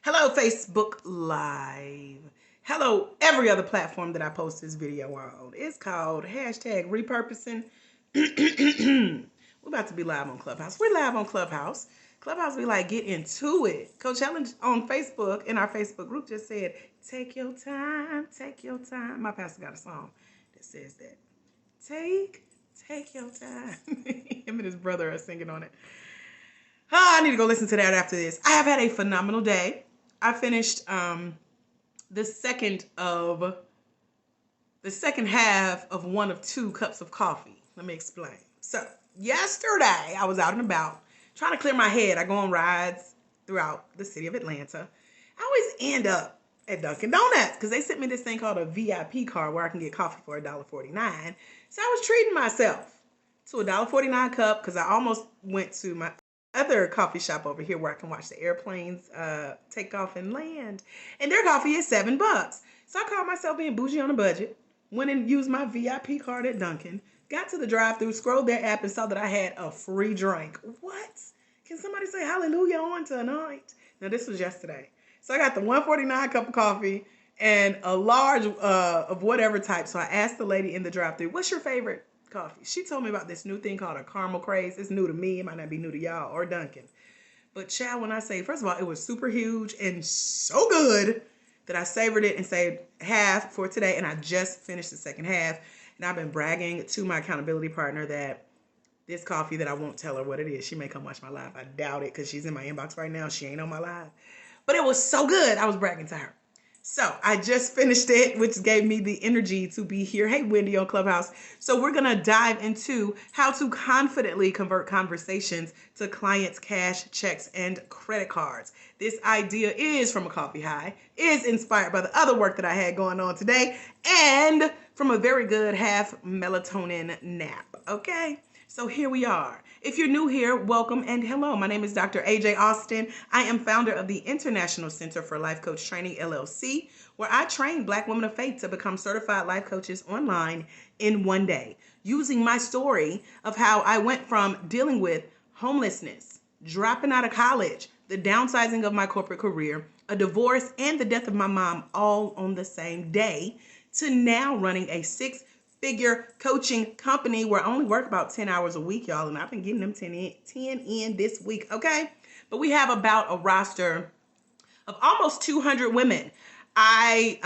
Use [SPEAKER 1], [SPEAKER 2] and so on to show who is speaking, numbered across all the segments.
[SPEAKER 1] Hello, Facebook Live. Hello, every other platform that I post this video on. It's called hashtag repurposing. We're about to be live on Clubhouse. We're live on Clubhouse. Clubhouse be like, get into it. Coach Helen on Facebook, in our Facebook group, just said, take your time, take your time. My pastor got a song that says that. Take your time. Him and his brother are singing on it. I need to go listen to that after this. I have had a phenomenal day. I finished the second half of one of 2 cups of coffee. Let me explain. So yesterday I was out and about trying to clear my head. I go on rides throughout the city of Atlanta. I always end up at Dunkin' Donuts because they sent me this thing called a VIP card where I can get coffee for $1.49. So I was treating myself to a $1.49 cup because I almost went to my other coffee shop over here where I can watch the airplanes take off and land. And their coffee is $7. So I called myself being bougie on a budget, went and used my VIP card at Dunkin', got to the drive-thru, scrolled their app and saw that I had a free drink. What? Can somebody say hallelujah on tonight? Now this was yesterday. So I got the $1.49 cup of coffee and a large of whatever type. So I asked the lady in the drive-thru, what's your favorite coffee? She told me about this new thing called a caramel craze. It's new to me. It might not be new to y'all or Dunkin'. But child, when I say, first of all, it was super huge and so good that I savored it and saved half for today. And I just finished the second half. And I've been bragging to my accountability partner that this coffee that I won't tell her what it is. She may come watch my live. I doubt it because she's in my inbox right now. She ain't on my live. But it was so good. I was bragging to her. So I just finished it, which gave me the energy to be here. Hey, Wendy on Clubhouse. So we're going to dive into how to confidently convert conversations to clients' cash, checks, and credit cards. This idea is from a coffee high, is inspired by the other work that I had going on today, and from a very good half melatonin nap. Okay, so here we are. If you're new here, welcome and hello. My name is Dr. AJ Austin. I am founder of the International Center for Life Coach Training, LLC, where I train Black women of faith to become certified life coaches online in one day, using my story of how I went from dealing with homelessness, dropping out of college, the downsizing of my corporate career, a divorce, and the death of my mom all on the same day, to now running a 6-figure coaching company where I only work about 10 hours a week, y'all, and I've been getting them 10 in this week, okay? But we have about a roster of almost 200 women. I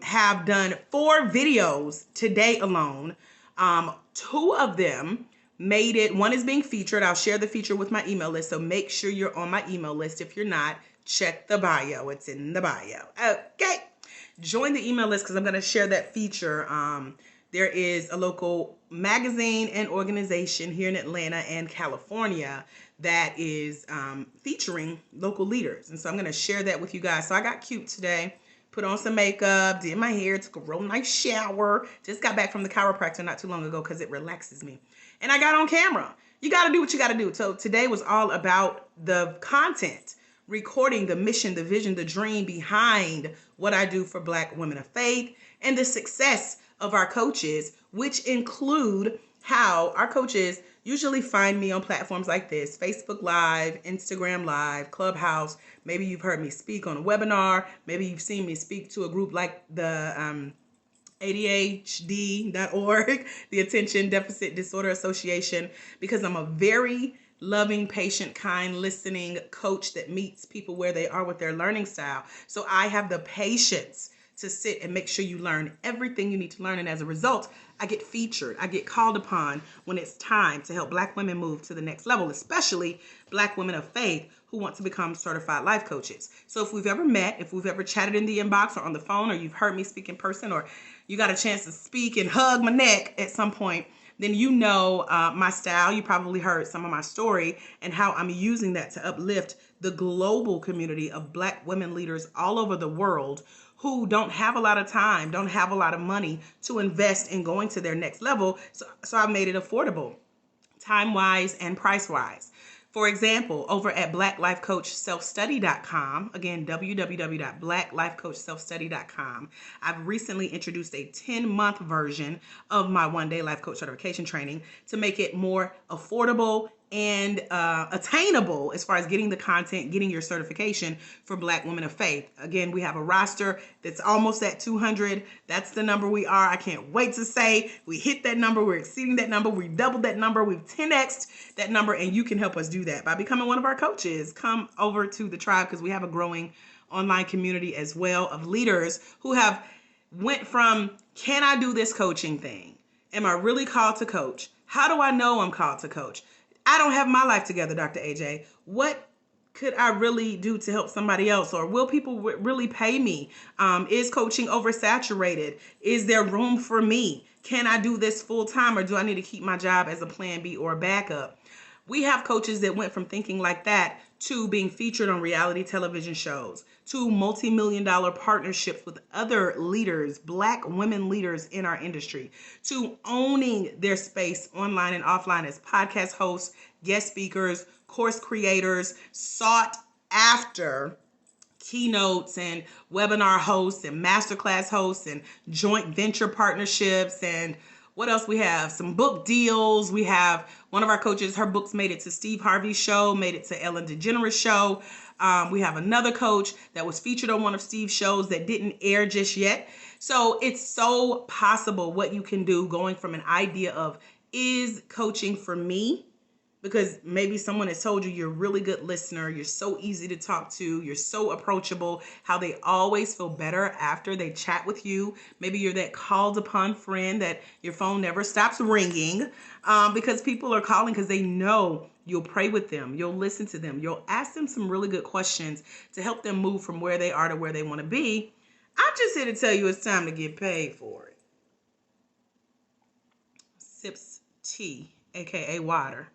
[SPEAKER 1] have done 4 videos today alone. 2 of them made it. One is being featured. I'll share the feature with my email list, so make sure you're on my email list. If you're not, check the bio. It's in the bio. Okay. Join the email list because I'm going to share that feature. There is a local magazine and organization here in Atlanta and California that is featuring local leaders. And so I'm going to share that with you guys. So I got cute today, put on some makeup, did my hair, took a real nice shower. Just got back from the chiropractor not too long ago because it relaxes me. And I got on camera. You got to do what you got to do. So today was all about the content, recording the mission, the vision, the dream behind what I do for Black women of faith and the success of our coaches, which include how our coaches usually find me on platforms like this: Facebook Live, Instagram Live, Clubhouse. Maybe you've heard me speak on a webinar. Maybe you've seen me speak to a group like the ADHD.org, the Attention Deficit Disorder Association, because I'm a very loving, patient, kind, listening coach that meets people where they are with their learning style. So I have the patience to sit and make sure you learn everything you need to learn. And as a result, I get featured. I get called upon when it's time to help Black women move to the next level, especially Black women of faith who want to become certified life coaches. So if we've ever met, if we've ever chatted in the inbox or on the phone, or you've heard me speak in person, or you got a chance to speak and hug my neck at some point, then you know my style. You probably heard some of my story and how I'm using that to uplift the global community of Black women leaders all over the world who don't have a lot of time, don't have a lot of money to invest in going to their next level. So I made it affordable, time-wise and price-wise. For example, over at blacklifecoachselfstudy.com, again, www.blacklifecoachselfstudy.com, I've recently introduced a 10-month version of my one-day life coach certification training to make it more affordable and attainable as far as getting the content, getting your certification for Black Women of Faith. Again, we have a roster that's almost at 200. That's the number we are. I can't wait to say we hit that number. We're exceeding that number. We doubled that number. We've 10x'd that number, and you can help us do that by becoming one of our coaches. Come over to the tribe because we have a growing online community as well of leaders who have went from, can I do this coaching thing? Am I really called to coach? How do I know I'm called to coach? I don't have my life together, Dr. AJ. What could I really do to help somebody else? Or will people really pay me? Is coaching oversaturated? Is there room for me? Can I do this full time, or do I need to keep my job as a plan B or a backup? We have coaches that went from thinking like that to being featured on reality television shows, to multi-million-dollar partnerships with other leaders, Black women leaders in our industry, to owning their space online and offline as podcast hosts, guest speakers, course creators, sought after keynotes and webinar hosts and masterclass hosts and joint venture partnerships. And what else we have? Some book deals. We have one of our coaches, her books made it to Steve Harvey's show, made it to Ellen DeGeneres' show. We have another coach that was featured on one of Steve's shows that didn't air just yet. So it's so possible what you can do going from an idea of, is coaching for me? Because maybe someone has told you you're a really good listener, you're so easy to talk to, you're so approachable, how they always feel better after they chat with you. Maybe you're that called upon friend that your phone never stops ringing because people are calling because they know you'll pray with them, you'll listen to them, you'll ask them some really good questions to help them move from where they are to where they want to be. I'm just here to tell you it's time to get paid for it. Sips tea, aka water.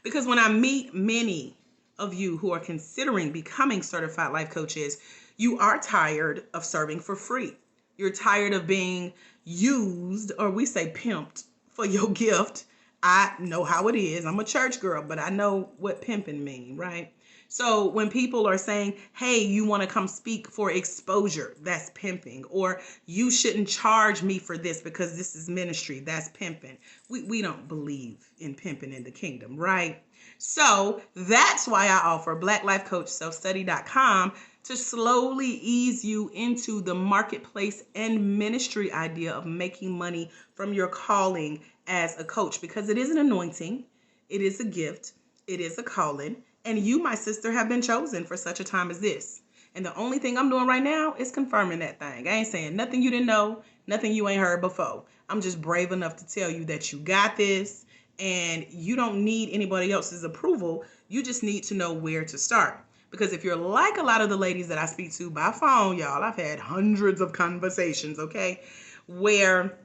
[SPEAKER 1] Because when I meet many of you who are considering becoming certified life coaches, you are tired of serving for free. You're tired of being used, or we say pimped, for your gift. I know how it is. I'm a church girl, but I know what pimping means, right? So when people are saying, hey, you want to come speak for exposure, that's pimping. Or you shouldn't charge me for this because this is ministry, that's pimping. We don't believe in pimping in the kingdom, right? So that's why I offer blacklifecoachselfstudy.com to slowly ease you into the marketplace and ministry idea of making money from your calling as a coach, because it is an anointing, it is a gift, it is a calling. And you, my sister, have been chosen for such a time as this. And the only thing I'm doing right now is confirming that thing. I ain't saying nothing you didn't know, nothing you ain't heard before. I'm just brave enough to tell you that you got this, and you don't need anybody else's approval. You just need to know where to start. Because if you're like a lot of the ladies that I speak to by phone, y'all, I've had hundreds of conversations, okay, where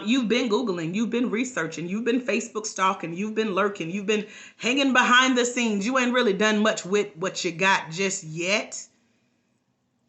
[SPEAKER 1] you've been Googling, you've been researching, you've been Facebook stalking, you've been lurking, you've been hanging behind the scenes. You ain't really done much with what you got just yet.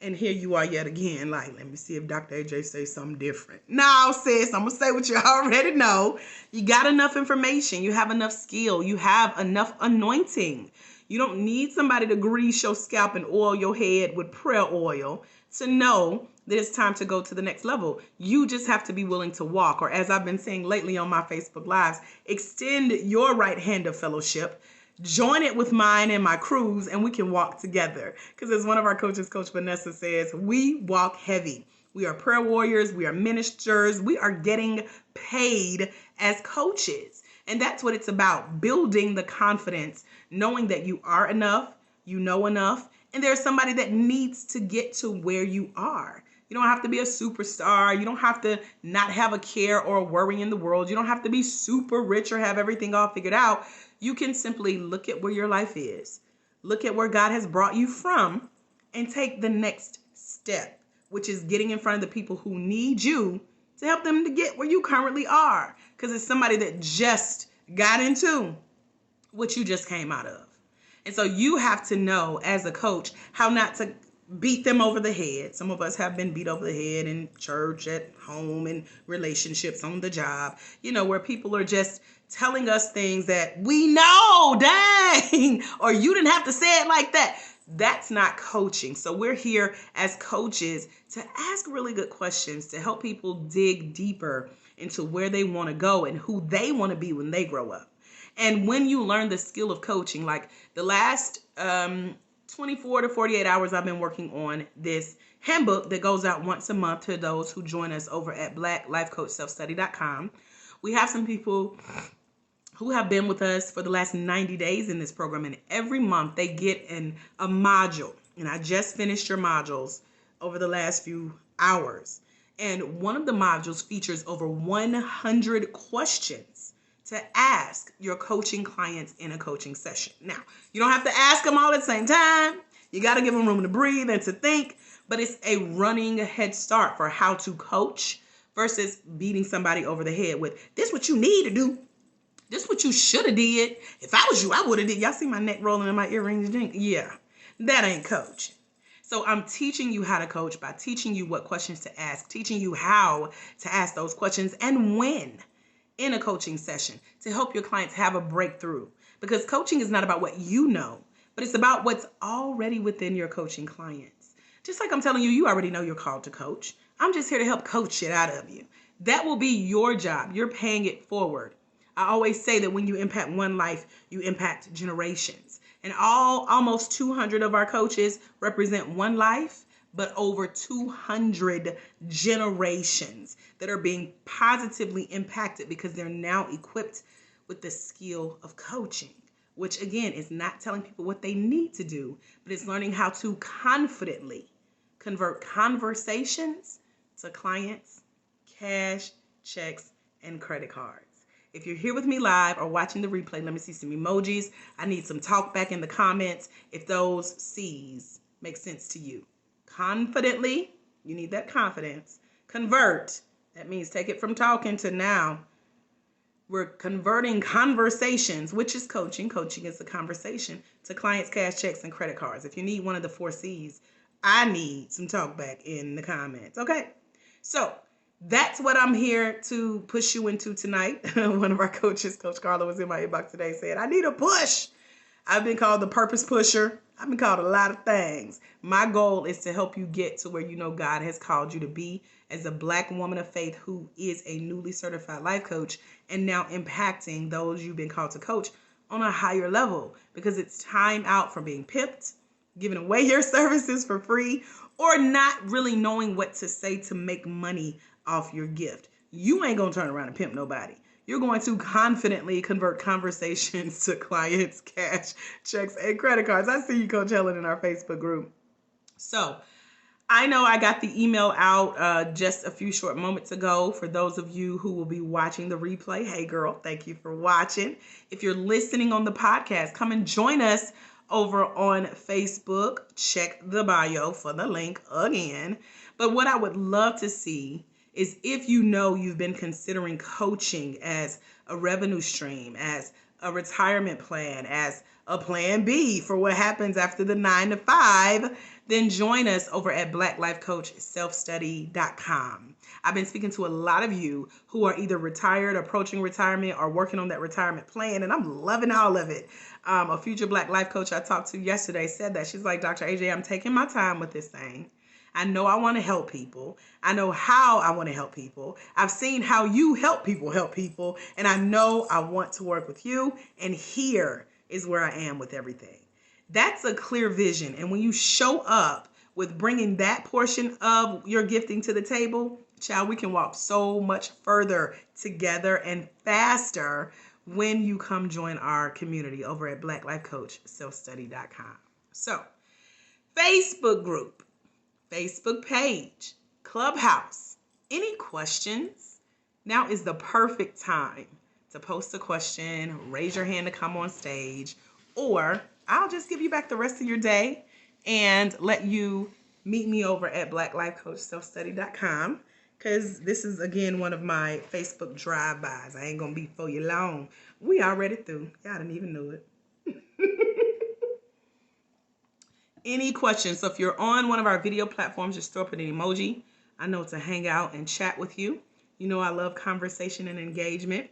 [SPEAKER 1] And here you are yet again, like, let me see if Dr. AJ says something different. No, sis, I'm going to say what you already know. You got enough information. You have enough skill. You have enough anointing. You don't need somebody to grease your scalp and oil your head with prayer oil to know that it's time to go to the next level. You just have to be willing to walk, or as I've been saying lately on my Facebook Lives, extend your right hand of fellowship, join it with mine and my crews, and we can walk together. Because as one of our coaches, Coach Vanessa, says, we walk heavy. We are prayer warriors. We are ministers. We are getting paid as coaches. And that's what it's about, building the confidence, knowing that you are enough, you know enough, and there's somebody that needs to get to where you are. You don't have to be a superstar. You don't have to not have a care or a worry in the world. You don't have to be super rich or have everything all figured out. You can simply look at where your life is, look at where God has brought you from, and take the next step, which is getting in front of the people who need you to help them to get where you currently are. Because it's somebody that just got into what you just came out of. And so you have to know as a coach how not to beat them over the head. Some of us have been beat over the head in church, at home, in relationships, on the job, where people are just telling us things that we know, dang, or you didn't have to say it like that. That's not coaching. So we're here as coaches to ask really good questions, to help people dig deeper into where they want to go and who they want to be when they grow up. And when you learn the skill of coaching, like the last 24 to 48 hours, I've been working on this handbook that goes out once a month to those who join us over at blacklifecoachselfstudy.com. We have some people who have been with us for the last 90 days in this program, and every month they get a module. And I just finished your modules over the last few hours. And one of the modules features over 100 questions to ask your coaching clients in a coaching session. Now, you don't have to ask them all at the same time. You got to give them room to breathe and to think, but it's a running head start for how to coach versus beating somebody over the head with, this is what you need to do. This is what you should have did. If I was you, I would have did. Y'all see my neck rolling and my earrings? Yeah, that ain't coaching. So I'm teaching you how to coach by teaching you what questions to ask, teaching you how to ask those questions and when in a coaching session to help your clients have a breakthrough. Because coaching is not about what you know, but it's about what's already within your coaching clients. Just like I'm telling you, you already know you're called to coach. I'm just here to help coach it out of you. That will be your job. You're paying it forward. I always say that when you impact one life, you impact generations. And almost 200 of our coaches represent one life, but over 200 generations that are being positively impacted because they're now equipped with the skill of coaching, which again is not telling people what they need to do, but it's learning how to confidently convert conversations to clients, cash, checks, and credit cards. If you're here with me live or watching the replay, let me see some emojis. I need some talk back in the comments if those C's make sense to you. Confidently, you need that confidence. Convert, that means take it from talking to now. We're converting conversations, which is coaching. Coaching is the conversation, to clients, cash, checks, and credit cards. If you need one of the 4 C's, I need some talk back in the comments. Okay, so that's what I'm here to push you into tonight. One of our coaches, Coach Carla, was in my inbox today, said, I need a push. I've been called the purpose pusher. I've been called a lot of things. My goal is to help you get to where you know God has called you to be as a Black woman of faith who is a newly certified life coach and now impacting those you've been called to coach on a higher level, because it's time out from being pimped, giving away your services for free, or not really knowing what to say to make money off your gift. You ain't gonna turn around and pimp nobody. You're going to confidently convert conversations to clients, cash, checks, and credit cards. I see you, Coach Helen, in our Facebook group. So I know I got the email out just a few short moments ago. For those of you who will be watching the replay, hey girl, thank you for watching. If you're listening on the podcast, come and join us over on Facebook. Check the bio for the link again. But what I would love to see is if you know you've been considering coaching as a revenue stream, as a retirement plan, as a plan B for what happens after the 9 to 5, then join us over at blacklifecoachselfstudy.com. I've been speaking to a lot of you who are either retired, approaching retirement, or working on that retirement plan, and I'm loving all of it. A future Black life coach I talked to yesterday said that. She's like, Dr. AJ, I'm taking my time with this thing. I know I want to help people. I know how I want to help people. I've seen how you help people, and I know I want to work with you, and here is where I am with everything. That's a clear vision, and when you show up with bringing that portion of your gifting to the table, child, we can walk so much further together and faster when you come join our community over at blacklifecoachselfstudy.com. So, Facebook group, Facebook page, Clubhouse. Any questions? Now is the perfect time to post a question, raise your hand to come on stage, or I'll just give you back the rest of your day and let you meet me over at blacklifecoachselfstudy.com, because this is, again, one of my Facebook drive-bys. I ain't going to be for you long. We already through. Y'all didn't even know it. Any questions? So if you're on one of our video platforms, just throw up an emoji. I know to hang out and chat with you. You know I love conversation and engagement.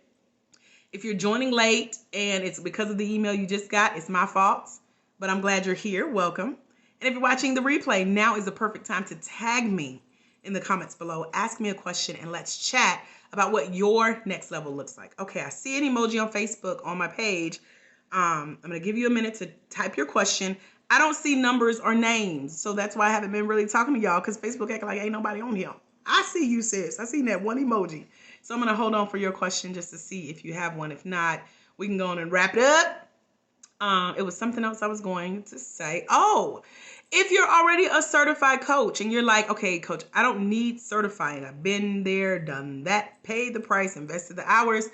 [SPEAKER 1] If you're joining late and it's because of the email you just got, it's my fault, but I'm glad you're here. Welcome. And if you're watching the replay, now is the perfect time to tag me in the comments below. Ask me a question and let's chat about what your next level looks like. Okay, I see an emoji on Facebook on my page. I'm going to give you a minute to type your question. I don't see numbers or names, so that's why I haven't been really talking to y'all, because Facebook acting like ain't nobody on here. I see you, sis. I seen that one emoji. So I'm going to hold on for your question just to see if you have one. If not, we can go on and wrap it up. It was something else I was going to say. Oh, if you're already a certified coach and you're like, okay, coach, I don't need certifying. I've been there, done that, paid the price, invested the hours.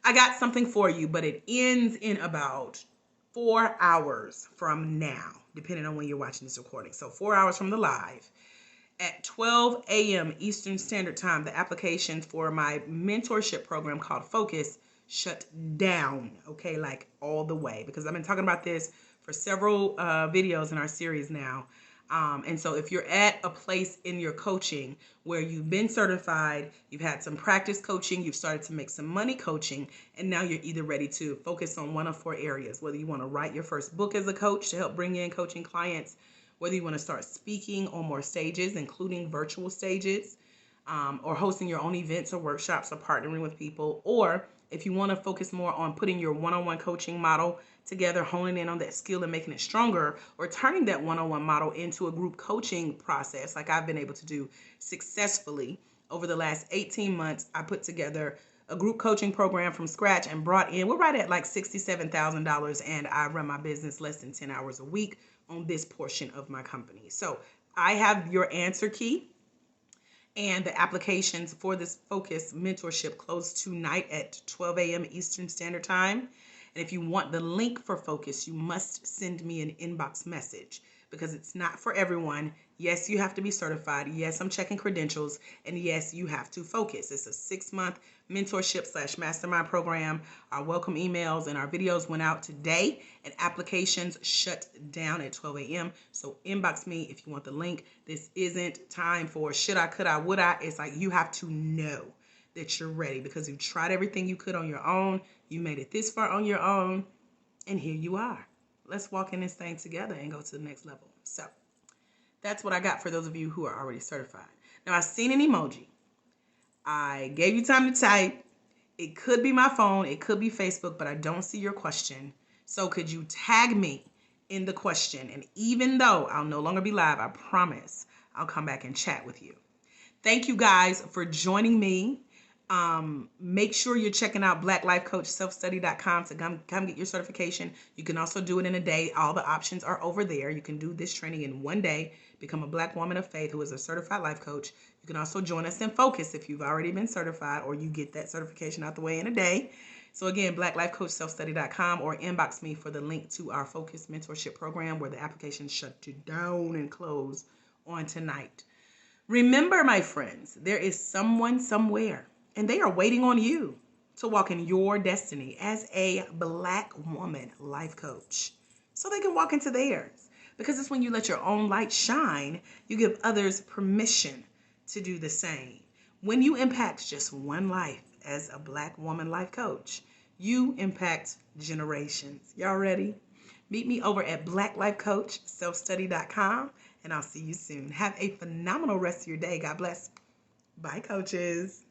[SPEAKER 1] I got something for you, but it ends in about 4 hours from now, depending on when you're watching this recording. So 4 hours from the live. At 12 a.m. Eastern Standard Time, the applications for my mentorship program called Focus shut down, okay, like all the way, because I've been talking about this for several videos in our series now. And so if you're at a place in your coaching where you've been certified, you've had some practice coaching, you've started to make some money coaching, and now you're either ready to focus on one of 4 areas, whether you want to write your first book as a coach to help bring in coaching clients, whether you want to start speaking on more stages, including virtual stages, or hosting your own events or workshops or partnering with people, or if you want to focus more on putting your one-on-one coaching model together, honing in on that skill and making it stronger, or turning that one-on-one model into a group coaching process like I've been able to do successfully over the last 18 months. I put together a group coaching program from scratch and brought in, we're right at like $67,000, and I run my business less than 10 hours a week on this portion of my company. So I have your answer key, and the applications for this Focus mentorship close tonight at 12 a.m. Eastern Standard Time. And if you want the link for Focus, you must send me an inbox message, because it's not for everyone. Yes, you have to be certified. Yes, I'm checking credentials. And yes, you have to focus. It's a 6-month mentorship/mastermind program. Our welcome emails and our videos went out today, and applications shut down at 12 a.m. So inbox me if you want the link. This isn't time for should I, could I, would I. It's like you have to know that you're ready, because you've tried everything you could on your own. You made it this far on your own, and here you are. Let's walk in this thing together and go to the next level. So that's what I got for those of you who are already certified. Now, I've seen an emoji. I gave you time to type. It could be my phone. It could be Facebook, but I don't see your question. So could you tag me in the question? And even though I'll no longer be live, I promise I'll come back and chat with you. Thank you guys for joining me. Make sure you're checking out blacklifecoachselfstudy.com to come get your certification. You can also do it in a day. All the options are over there. You can do this training in one day, become a Black woman of faith who is a certified life coach. You can also join us in Focus if you've already been certified, or you get that certification out the way in a day. So again, blacklifecoachselfstudy.com, or inbox me for the link to our Focus mentorship program, where the application shut down and closed on tonight. Remember, my friends, there is someone somewhere, and they are waiting on you to walk in your destiny as a Black woman life coach, so they can walk into theirs. Because it's when you let your own light shine, you give others permission to do the same. When you impact just one life as a Black woman life coach, you impact generations. Y'all ready? Meet me over at blacklifecoachselfstudy.com, and I'll see you soon. Have a phenomenal rest of your day. God bless. Bye, coaches.